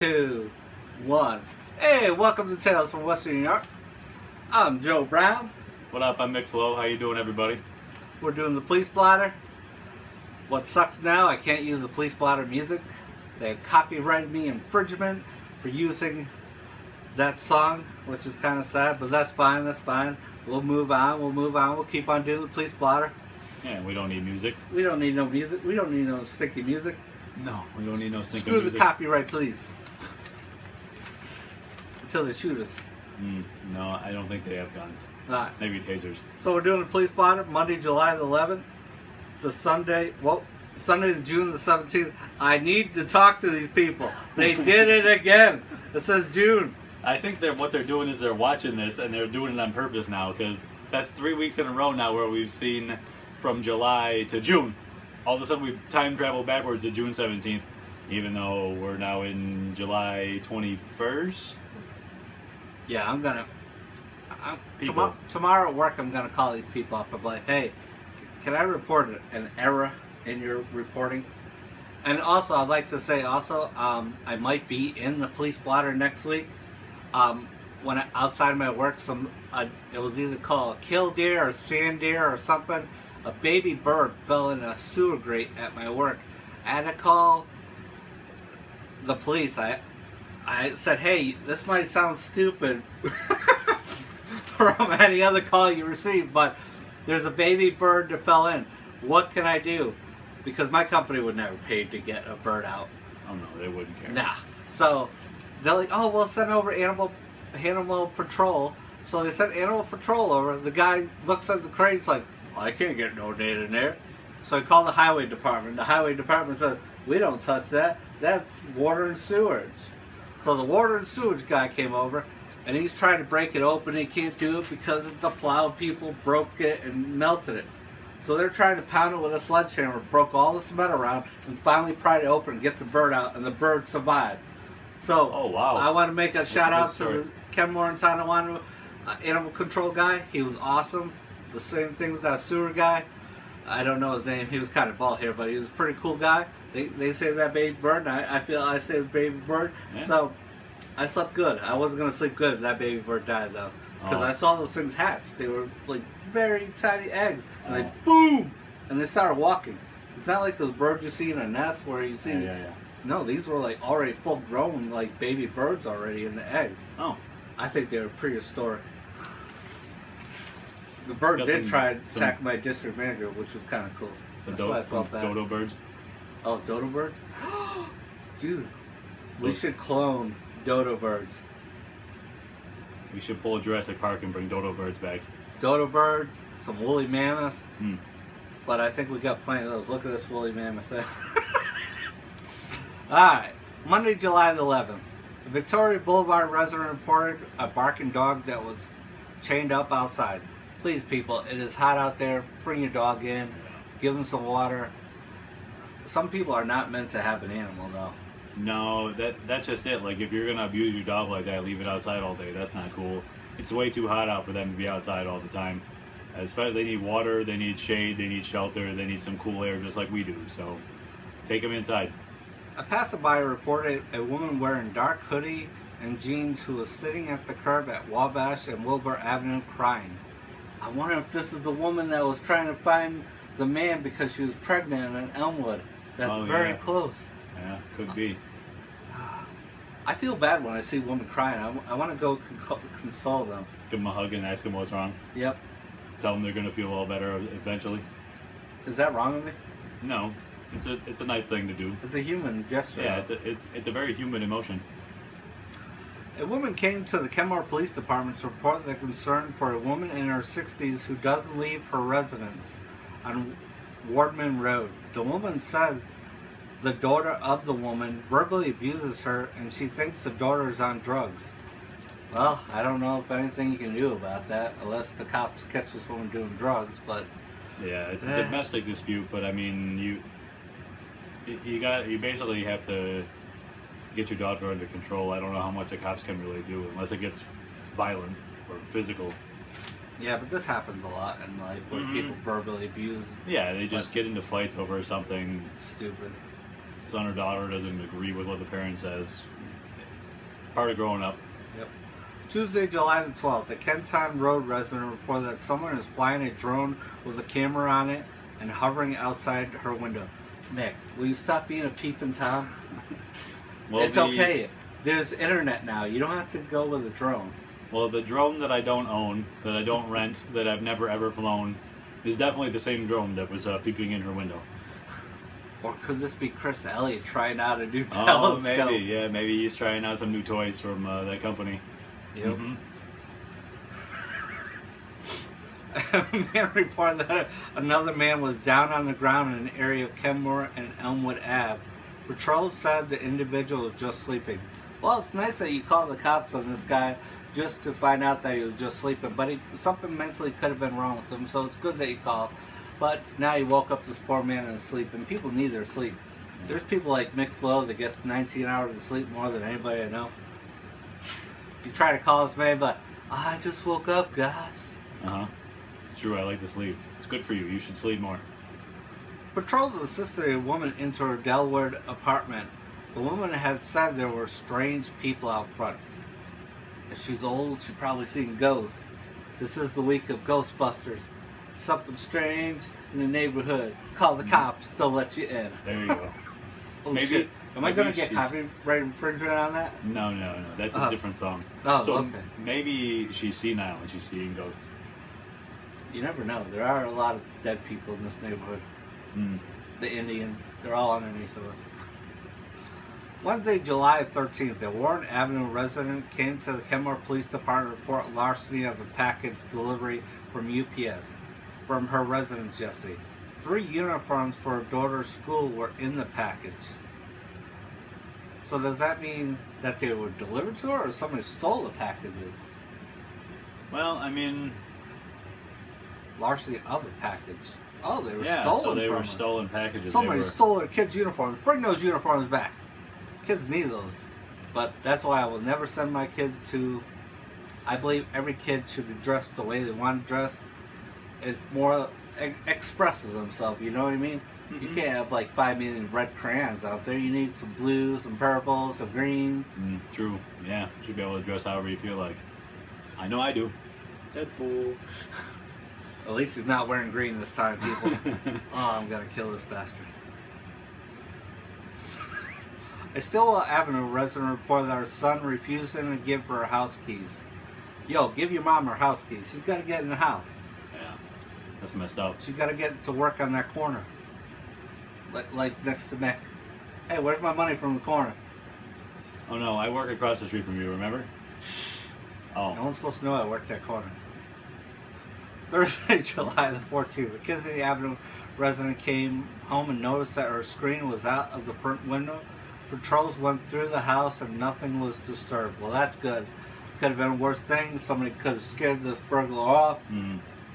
2, 1. Hey, welcome to Tales from Western New York. I'm Joe Brown. What up? I'm Mick Flo. How you doing, everybody? We're doing the police blotter. What sucks now, I can't use the police blotter music. They have copyrighted me infringement for using that song, which is kind of sad, but that's fine, that's fine. We'll move on, we'll keep on doing the police blotter. Yeah, we don't need music. We don't need no music, we don't need no sticky music. No, we don't need no stinking Screw music. the copyright, please. Until they shoot us. No, I don't think they have guns. Alright. Maybe tasers. So we're doing the police blotter Monday, July the 11th. To Sunday, June the 17th. I need to talk to these people. They did it again. It says June. I think what they're doing is they're watching this and they're doing it on purpose now, because that's 3 weeks in a row now where we've seen from July to June. All of a sudden we've time traveled backwards to June 17th, even though we're now in July 21st. Yeah, People. tomorrow at work I'm going to call these people up and be like, hey, can I report an error in your reporting? And also, I'd like to say I might be in the police blotter next week. Outside my work, it was either called a killdeer or sand deer or something. A baby bird fell in a sewer grate at my work. I had to call the police. I said, hey, this might sound stupid from any other call you receive, but there's a baby bird that fell in. What can I do? Because my company would never pay to get a bird out. Oh no, they wouldn't care. Nah. So they're like, oh, we'll send over animal patrol. So they sent animal patrol over. The guy looks at the crate. It's like, well, I can't get no data in there. So I called the highway department. The highway department said, we don't touch that. That's water and sewage. So the water and sewage guy came over, and he's trying to break it open. He can't do it because the plow people broke it and melted it. So they're trying to pound it with a sledgehammer, broke all the cement around, and finally pried it open and get the bird out, and the bird survived. So Oh, wow. I want to make a shout out to story. the Kenmore and Tonawanda animal control guy. He was awesome. The same thing with that sewer guy. I don't know his name. He was kind of bald here, but he was a pretty cool guy. They saved that baby bird, and I feel I saved baby bird. Yeah. So I slept good. I wasn't going to sleep good if that baby bird died, though. Because I saw those things hatch. They were like very tiny eggs. And they boom! And they started walking. It's not like those birds you see in a nest where you see... Yeah. No, these were like already full grown, like baby birds already in the eggs. Oh. I think they were prehistoric. The bird Got did some- try to sack my district manager, which was kind of cool. That's why I felt bad. Dodo birds. Oh, dodo birds? Dude, we should clone dodo birds. We should pull a Jurassic Park and bring dodo birds back. Dodo birds, some woolly mammoths. Hmm. But I think we got plenty of those. Look at this woolly mammoth there. Alright, Monday, July the 11th. A Victoria Boulevard resident reported a barking dog that was chained up outside. Please, people, it is hot out there. Bring your dog in. Give him some water. Some people are not meant to have an animal, though. No, that's just it. Like, if you're gonna abuse your dog like that, leave it outside all day. That's not cool. It's way too hot out for them to be outside all the time. Especially, they need water, they need shade, they need shelter, they need some cool air, just like we do. So, take them inside. A passerby reported a woman wearing dark hoodie and jeans who was sitting at the curb at Wabash and Wilbur Avenue crying. I wonder if this is the woman that was trying to find the man because she was pregnant in Elmwood. That's very close. Yeah, could be. I feel bad when I see women crying. I want to go console them. Give them a hug and ask them what's wrong. Yep. Tell them they're gonna feel all better eventually. Is that wrong with me? No, it's a nice thing to do. It's a human gesture. Yeah, it's a very human emotion. A woman came to the Kenmore Police Department to report the concern for a woman in her 60s who doesn't leave her residence on Wardman Road. The woman said the daughter of the woman verbally abuses her and she thinks the daughter is on drugs. Well, I don't know if anything you can do about that unless the cops catch this woman doing drugs, but... Yeah, it's a domestic dispute, but I mean, you basically have to get your daughter under control. I don't know how much the cops can really do unless it gets violent or physical. Yeah, but this happens a lot in life where people verbally abuse. Yeah, they just get into fights over something stupid. Son or daughter doesn't agree with what the parent says. Part of growing up. Yep. Tuesday, July the 12th, a Kenton Road resident reported that someone is flying a drone with a camera on it and hovering outside her window. Nick, will you stop being a peeping Tom? Well, It's okay. There's internet now. You don't have to go with a drone. Well, the drone that I don't own, that I don't rent, that I've never ever flown, is definitely the same drone that was peeping in her window. Or could this be Chris Elliott trying out a new Oh, telescope? maybe. Yeah, maybe he's trying out some new toys from that company. Yep. Mm-hmm. A man reported that another man was down on the ground in an area of Kenmore and Elmwood Ave. Patrols said the individual was just sleeping. Well, it's nice that you called the cops on this guy just to find out that he was just sleeping, but something mentally could have been wrong with him, so it's good that you called. But now you woke up this poor man in his sleep, and people need their sleep. There's people like Mick Flo that gets 19 hours of sleep more than anybody I know. You try to call this man, but I just woke up, guys. Uh-huh. It's true, I like to sleep. It's good for you. You should sleep more. Patrols assisted a woman into her Delaware apartment. The woman had said there were strange people out front. If she's old, she's probably seen ghosts. This is the week of Ghostbusters. Something strange in the neighborhood. Call the cops, they'll let you in. There you go. Oh Maybe- shit. Am I maybe going to get she's- copyright infringement on that? No. That's a different song. Oh, So okay. maybe she's senile and she's seeing ghosts. You never know. There are a lot of dead people in this neighborhood. Mm. The Indians, they're all underneath of us. Wednesday, July 13th, a Warren Avenue resident came to the Kenmore Police Department to report larceny of a package delivery from UPS from her residence yesterday. 3 uniforms for her daughter's school were in the package. So does that mean that they were delivered to her, or somebody stole the packages? Well, I mean, Larceny of a package. Oh, they were yeah, stolen so they from were her. stolen packages. Somebody They were- stole their kids' uniforms. Bring those uniforms back. Kids need those. But that's why I will never send my kid to... I believe every kid should be dressed the way they want to dress. It more expresses themselves, you know what I mean? You can't have like 5 million red crayons out there. You need some blues, some purples, some greens. True. Yeah, should be able to dress however you feel like. I know I do. Deadpool. At least he's not wearing green this time, people. Oh, I'm gonna kill this bastard. A Stillwell Avenue resident reported that her son refusing to give her house keys. Yo, give your mom her house keys. She's gotta get in the house. Yeah, that's messed up. She's gotta get to work on that corner. Like next to Mick. Hey, where's my money from the corner? Oh no, I work across the street from you, remember? No Oh. one's supposed to know I work that corner. Thursday, July the 14th, a Kinsey Avenue resident came home and noticed that her screen was out of the front window. Patrols went through the house and nothing was disturbed. Well, that's good. Could have been a worse thing. Somebody could have scared this burglar off.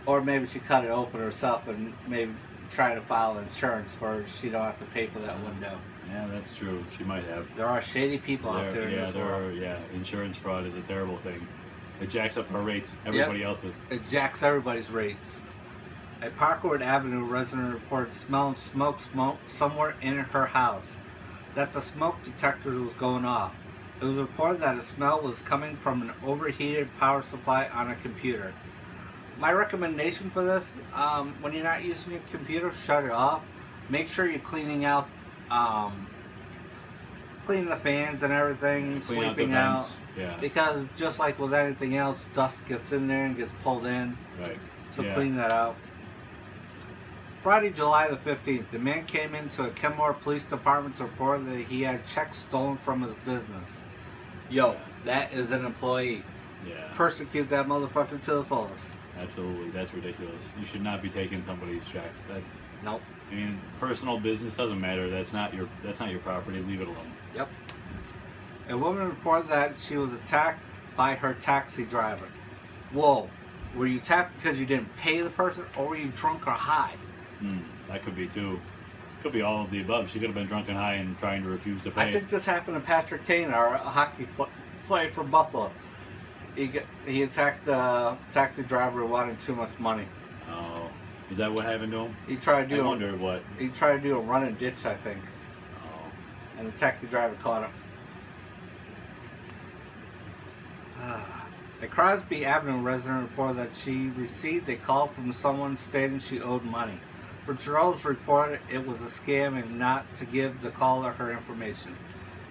Or maybe she cut it open herself and maybe try to file insurance for her. She don't have to pay for that window. Yeah, that's true. She might have. There are shady people out there in this world. Insurance fraud is a terrible thing. It jacks up her rates. Everybody else's. It jacks everybody's rates. A Parkwood Avenue resident reported smelling smoke somewhere in her house. That the smoke detector was going off. It was reported that a smell was coming from an overheated power supply on a computer. My recommendation for this, when you're not using your computer, shut it off. Make sure you're cleaning out, cleaning the fans and everything, Clean out the sweeping out. vents. Yeah. Because just like with anything else, dust gets in there and gets pulled in. Right. So Yeah. clean that out. Friday, July the 15th, the man came into a Kenmore Police Department to report that he had checks stolen from his business. Yo, that is an employee. Yeah. Persecute that motherfucker to the fullest. Absolutely. That's ridiculous. You should not be taking somebody's checks. That's. Nope. I mean, personal business doesn't matter. That's not your property. Leave it alone. Yep. A woman reported that she was attacked by her taxi driver. Whoa. Were you attacked because you didn't pay the person, or were you drunk or high? That could be too. Could be all of the above. She could have been drunk and high and trying to refuse to pay. I think this happened to Patrick Kane, our hockey player from Buffalo. He attacked the taxi driver who wanted too much money. Oh, is that what happened to him? He tried to I do wonder what. He tried to do a run and ditch, I think, Oh, and the taxi driver caught him. A Crosby Avenue resident reported that she received a call from someone stating she owed money. Patrols reported it was a scam and not to give the caller her information.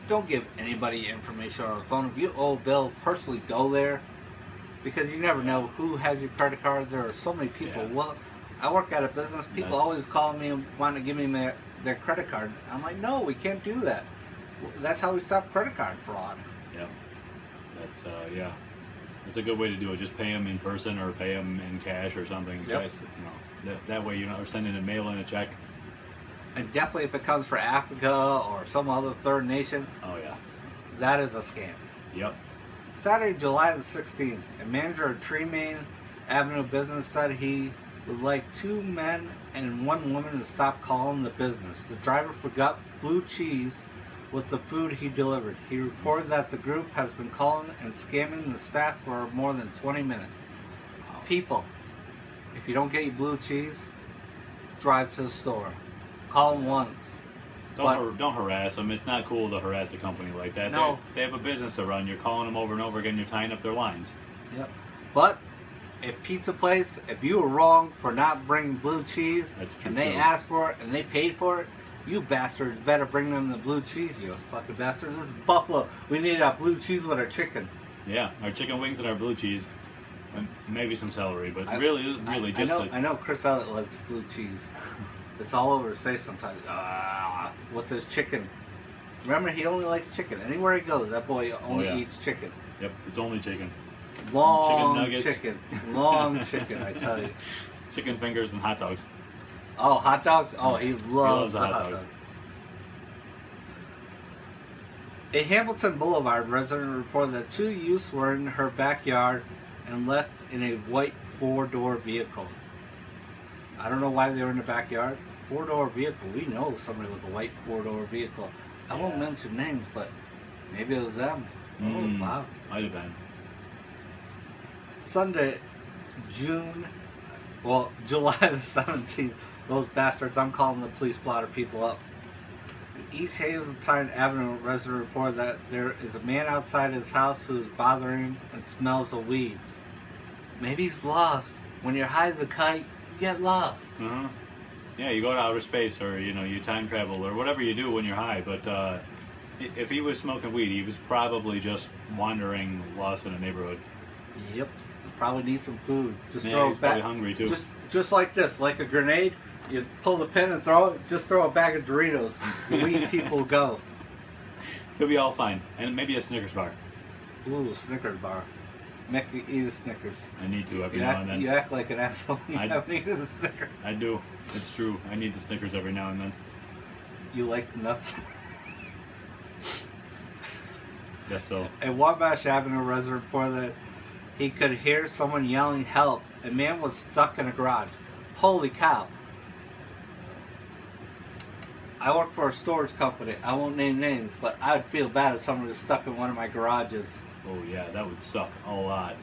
Don't give anybody information on the phone. If you owe a bill, personally go there, because you never know who has your credit card. There are so many people. Yeah. Well, I work at a business. People always call me and want to give me their credit card. I'm like, no, we can't do that. That's how we stop credit card fraud. Yeah. That's That's a good way to do it. Just pay them in person or pay them in cash or something. Yep. Just, that way you're not sending a mail in a check. And definitely if it comes from Africa or some other third nation, Oh yeah. that is a scam. Yep. Saturday, July the 16th, a manager of Tremaine Avenue business said he would like 2 men and 1 woman to stop calling the business. The driver forgot blue cheese with the food he delivered. He reported that the group has been calling and scamming the staff for more than 20 minutes. People, if you don't get your blue cheese, drive to the store. Call them once. Don't harass them. It's not cool to harass a company like that. No. They have a business to run. You're calling them over and over again. You're tying up their lines. Yep. But if pizza place, if you were wrong for not bringing blue cheese, That's true, and they too. asked for it and they paid for it, you bastards better bring them the blue cheese, you fucking bastards. This is Buffalo. We need our blue cheese with our chicken. Yeah, our chicken wings and our blue cheese, and maybe some celery. But I know Chris Elliott likes blue cheese. It's all over his face sometimes. With his chicken. Remember, he only likes chicken. Anywhere he goes, that boy only eats chicken. Yep, it's only chicken. Long Chicken nuggets. chicken. Long chicken, I tell you. Chicken fingers and hot dogs. Oh, hot dogs? Oh, he loves the hot dogs. A Hamilton Boulevard resident reported that 2 youths were in her backyard and left in a white 4-door vehicle. I don't know why they were in the backyard. 4-door vehicle. We know somebody with a white 4-door vehicle. I won't mention names, but maybe it was them. Oh, wow. Might have been. Sunday, July the 17th. Those bastards, I'm calling the police blotter people up. East Hazeltine Avenue resident reported that there is a man outside his house who is bothering him and smells of weed. Maybe he's lost. When you're high as a kite, you get lost. Uh-huh. Yeah, you go to outer space, or you time travel, or whatever you do when you're high. But if he was smoking weed, he was probably just wandering, lost in a neighborhood. Yep. You probably need some food. Just Yeah, throw he's it back. probably hungry too. Just like this, like a grenade. You pull the pin and throw it. Just throw a bag of Doritos. The weed people go. He'll be all fine, and maybe a Snickers bar. Ooh, Snickers bar. Make me eat a Snickers. I need to every You now and then. act like an asshole when you I- haven't eaten a Snickers. I do. It's true. I need the Snickers every now and then. You like nuts. Guess so. A Wabash Avenue resident reported that he could hear someone yelling help. A man was stuck in a garage. Holy cow. I work for a storage company. I won't name names, but I would feel bad if someone was stuck in one of my garages. Oh yeah, that would suck a lot.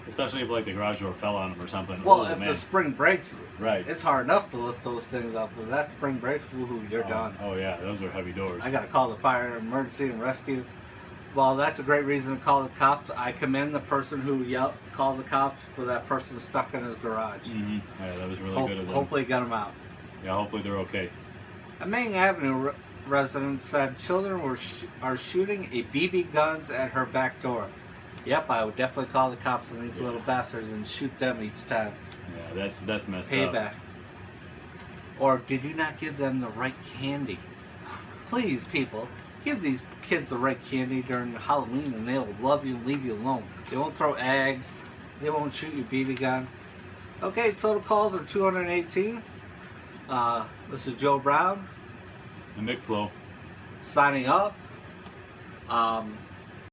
Especially if like the garage door fell on him or something. Well, Oh, if man. the spring breaks, Right. it's hard enough to lift those things up. If that spring breaks, woohoo, you're done. Oh yeah, those are heavy doors. I gotta call the fire, emergency, and rescue. Well, that's a great reason to call the cops. I commend the person who called the cops for that person stuck in his garage. Mm-hmm. Yeah, that was really good of them. Hopefully get them out. Yeah, hopefully they're okay. A Main Avenue resident said children are shooting a BB guns at her back door. Yep, I would definitely call the cops on these little bastards and shoot them each time. Yeah, that's messed up. Payback. Or did you not give them the right candy? Please, people, give these kids the right candy during Halloween and they'll love you and leave you alone. They won't throw eggs. They won't shoot your BB gun. Okay, total calls are 218. This is Joe Brown And Mick Flow. signing up.